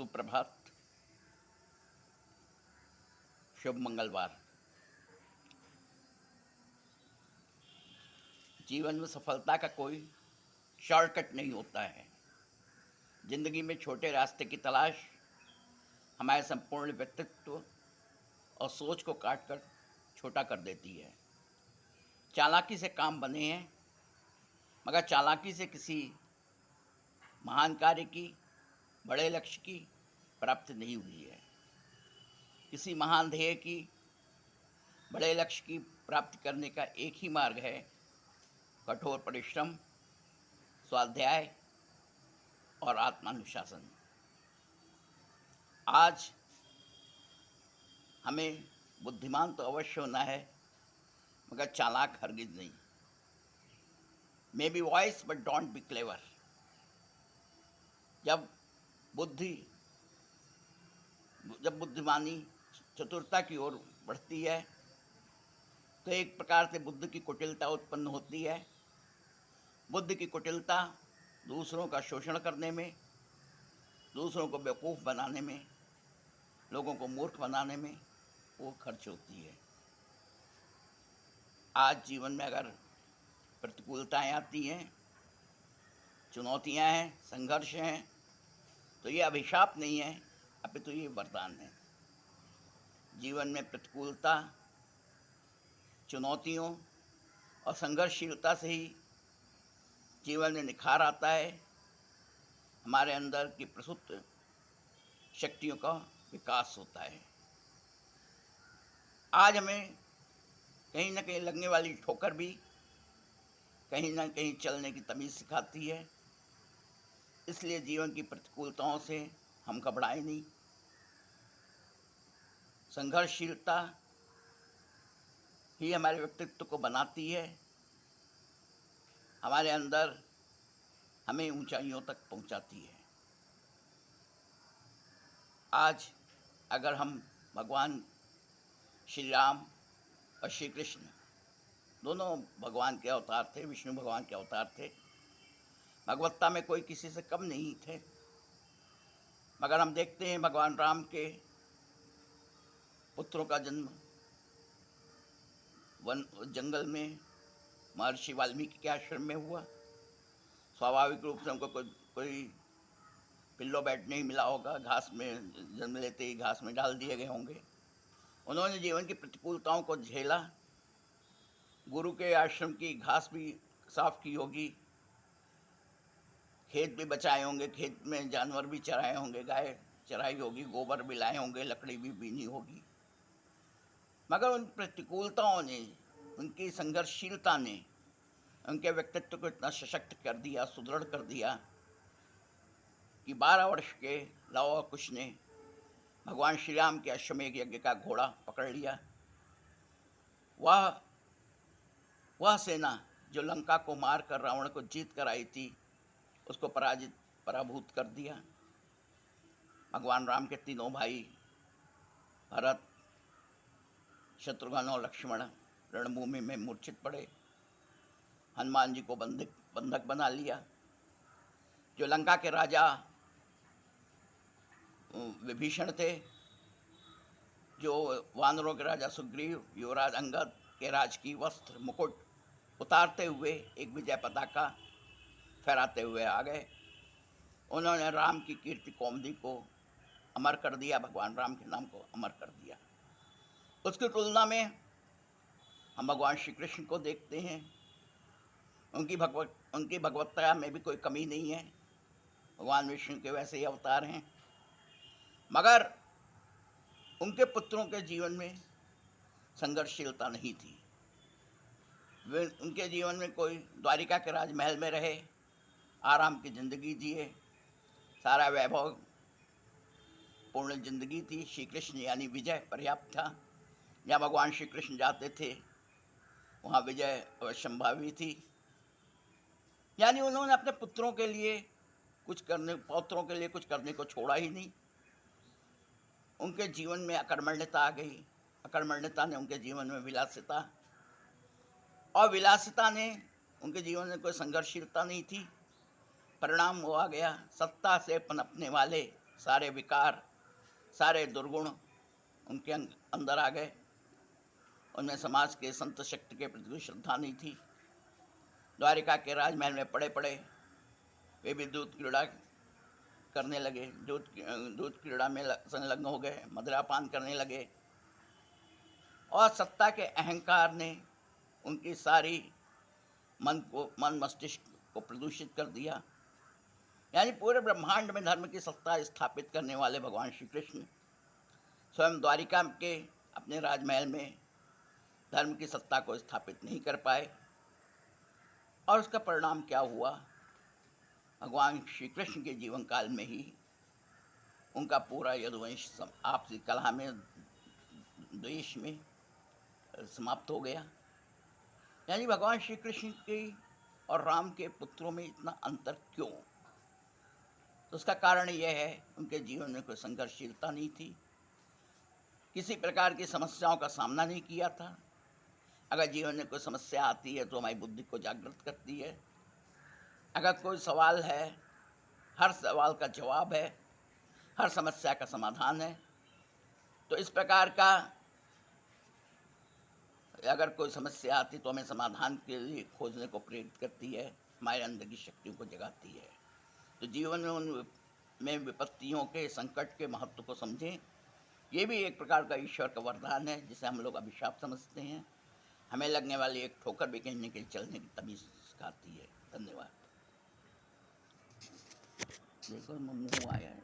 सुप्रभात। शुभ मंगलवार। जीवन में सफलता का कोई शॉर्टकट नहीं होता है। जिंदगी में छोटे रास्ते की तलाश हमारे संपूर्ण व्यक्तित्व और सोच को काट कर छोटा कर देती है। चालाकी से काम बने हैं, मगर चालाकी से किसी महान कार्य की, बड़े लक्ष्य की प्राप्ति नहीं हुई है। किसी महान ध्येय की, बड़े लक्ष्य की प्राप्ति करने का एक ही मार्ग है, कठोर परिश्रम, स्वाध्याय और आत्मानुशासन। आज हमें बुद्धिमान तो अवश्य होना है, मगर चालाक हरगिज नहीं। May be voice but don't be clever. जब बुद्धिमानी चतुरता की ओर बढ़ती है तो एक प्रकार से बुद्ध की कुटिलता उत्पन्न होती है। बुद्ध की कुटिलता दूसरों का शोषण करने में, दूसरों को बेवकूफ़ बनाने में, लोगों को मूर्ख बनाने में वो खर्च होती है। आज जीवन में अगर प्रतिकूलताएं आती हैं, चुनौतियां हैं, संघर्ष हैं, तो ये अभिशाप नहीं है, अपितु ये वरदान है। जीवन में प्रतिकूलता, चुनौतियों और संघर्षशीलता से ही जीवन में निखार आता है, हमारे अंदर की प्रसुप्त शक्तियों का विकास होता है। आज हमें कहीं न कहीं लगने वाली ठोकर भी कहीं न कहीं चलने की तमीज़ सिखाती है। इसलिए जीवन की प्रतिकूलताओं से हम घबराएं नहीं। संघर्षशीलता ही हमारे व्यक्तित्व को बनाती है, हमारे अंदर हमें ऊंचाइयों तक पहुंचाती है। आज अगर हम भगवान श्री राम और श्री कृष्ण दोनों भगवान के अवतार थे, विष्णु भगवान के अवतार थे, भगवत्ता में कोई किसी से कम नहीं थे। मगर हम देखते हैं भगवान राम के पुत्रों का जन्म जंगल में महर्षि वाल्मीकि के आश्रम में हुआ। स्वाभाविक रूप से उनको कोई पिल्लो बेड नहीं मिला होगा, घास में जन्म लेते ही घास में डाल दिए गए होंगे। उन्होंने जीवन की प्रतिकूलताओं को झेला, गुरु के आश्रम की घास भी साफ की होगी, खेत भी बचाए होंगे, खेत में जानवर भी चराए होंगे, गाय चराई होगी, गोबर भी लाए होंगे, लकड़ी भी बीनी होगी। मगर उन प्रतिकूलताओं ने, उनकी संघर्षशीलता ने उनके व्यक्तित्व को इतना सशक्त कर दिया, सुदृढ़ कर दिया कि 12 वर्ष के लव कुश ने भगवान श्री राम के अश्वमेध यज्ञ का घोड़ा पकड़ लिया। वह सेना जो लंका को मार कर रावण को जीत कर आई थी, उसको पराभूत कर दिया। भगवान राम के तीनों भाई भरत, शत्रुघ्न और लक्ष्मण रणभूमि में मूर्छित पड़े। हनुमान जी को बंधक बना लिया। जो लंका के राजा विभीषण थे, जो वानरों के राजा सुग्रीव, युवराज अंगद के राजकीय वस्त्र मुकुट उतारते हुए एक विजय पताका फहराते हुए आ गए। उन्होंने राम की कीर्ति कौमुदी को अमर कर दिया, भगवान राम के नाम को अमर कर दिया। उसकी तुलना में हम भगवान श्री कृष्ण को देखते हैं। उनकी भगवत्ता में भी कोई कमी नहीं है। भगवान विष्णु के वैसे ही अवतार हैं, मगर उनके पुत्रों के जीवन में संघर्षशीलता नहीं थी। वे उनके जीवन में कोई द्वारिका के राजमहल में रहे, आराम की ज़िंदगी जिए, सारा वैभव पूर्ण जिंदगी थी। श्री कृष्ण यानी विजय पर्याप्त था। जहाँ भगवान श्री कृष्ण जाते थे वहाँ विजय अवश्यंभावी थी। यानी उन्होंने अपने पौत्रों के लिए कुछ करने को छोड़ा ही नहीं। उनके जीवन में अकर्मण्यता आ गई। अकर्मण्यता ने उनके जीवन में विलासिता, और विलासिता ने उनके जीवन में कोई संघर्षशीलता नहीं थी। परिणाम वो आ गया, सत्ता से पनपने वाले सारे विकार, सारे दुर्गुण उनके अंदर आ गए। उनमें समाज के संत शक्ति के प्रति कोई श्रद्धा नहीं थी। द्वारिका के राजमहल में पड़े पड़े वे भी दूध क्रीड़ा करने लगे, दूध क्रीड़ा में संलग्न हो गए, मदिरापान करने लगे और सत्ता के अहंकार ने उनकी सारी मन मस्तिष्क को प्रदूषित कर दिया। यानी पूरे ब्रह्मांड में धर्म की सत्ता स्थापित करने वाले भगवान श्री कृष्ण स्वयं द्वारिका के अपने राजमहल में धर्म की सत्ता को स्थापित नहीं कर पाए। और उसका परिणाम क्या हुआ? भगवान श्री कृष्ण के जीवन काल में ही उनका पूरा यदुवंश आपसी कलह में, द्वेष में समाप्त हो गया। यानी भगवान श्री कृष्ण के और राम के पुत्रों में इतना अंतर क्यों? तो उसका कारण यह है, उनके जीवन में कोई संघर्षशीलता नहीं थी, किसी प्रकार की समस्याओं का सामना नहीं किया था। अगर जीवन में कोई समस्या आती है तो हमारी बुद्धि को जागृत करती है। अगर कोई सवाल है, हर सवाल का जवाब है, हर समस्या का समाधान है। तो इस प्रकार का अगर कोई समस्या आती तो हमें समाधान के लिए खोजने को प्रेरित करती है, हमारे अंदर की शक्तियों को जगाती है। तो जीवन में उनमें विपत्तियों के, संकट के महत्व को समझें। ये भी एक प्रकार का ईश्वर का वरदान है, जिसे हम लोग अभिशाप समझते हैं। हमें लगने वाली एक ठोकर भी कहने के लिए चलने की तभी सिखाती है। धन्यवाद। देखो मुँह आया है।